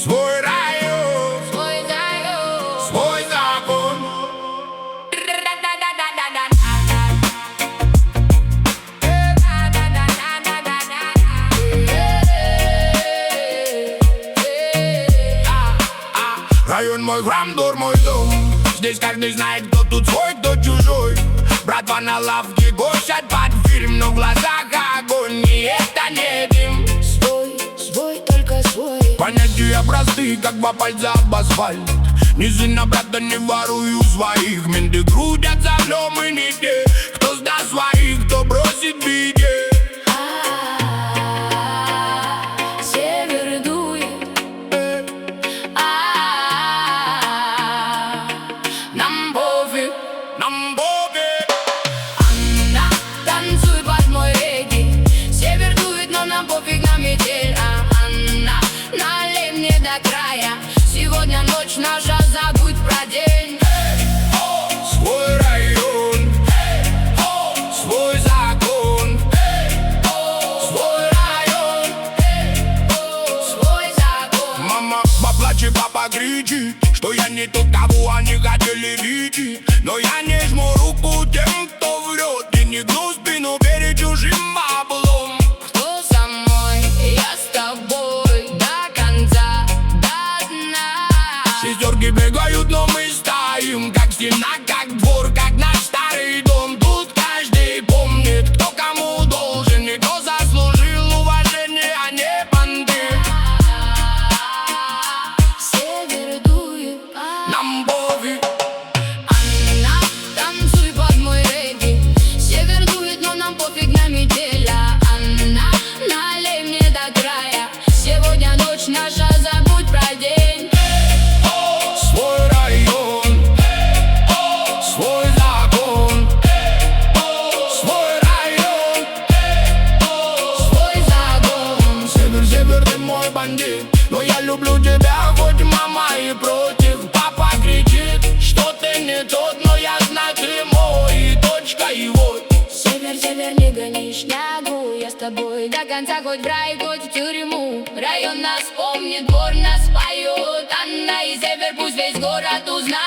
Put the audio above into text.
Свой район, свой закон. Район мой, Грамдор мой дом. Здесь каждый знает, кто тут свой, кто чужой. Братва на лавке гощат под фильм, но в глазах огонь, и это не дым. Свой, только свой. Понятия простые, как два пальца об асфальт. Ни сына брата не ворую своих. Менты крутят за мной, мы не те, кто сдаст своих, кто бросит в беде. Север дует, нам пофиг, Нам пофиг. Анна, танцуй под мой регги. Север дует, но нам пофиг на метель. Анна, налей мне до края. Сегодня ночь наша, забудь про день. Свой район, свой закон. Свой район, свой закон. Мама поплачет, папа кричит, что я не тот, кого они хотели видеть. Но я не жму руку тем, кто врет, и не гну спину перед чужим облом. Кто со мной, я с тобой до конца, до дна. Шестерки бегают, но мы стоим, как стена, как двор, как наш старый дом. Тут каждый помнит, кто кому должен, и кто заслужил уважение, а не понты. Север дует, Нам пофиг. Анна, танцуй под мой регги. Север дует, но нам пофиг на метель. Анна, налей мне до края. Сегодня ночь наша, забудь про день. Свой район, свой закон. Свой район, Свой закон. север, север, ты мой бандит. Но я люблю тебя, хоть мама и против. Папа кричит, что ты не тот, но я знаю, ты мой, и точка его. Север, север, не гони шнягу. Я с тобой до конца, хоть в рай, хоть в тюрьму. Район нас помнит, двор нас поет. Анна и север, пусть весь город узнает.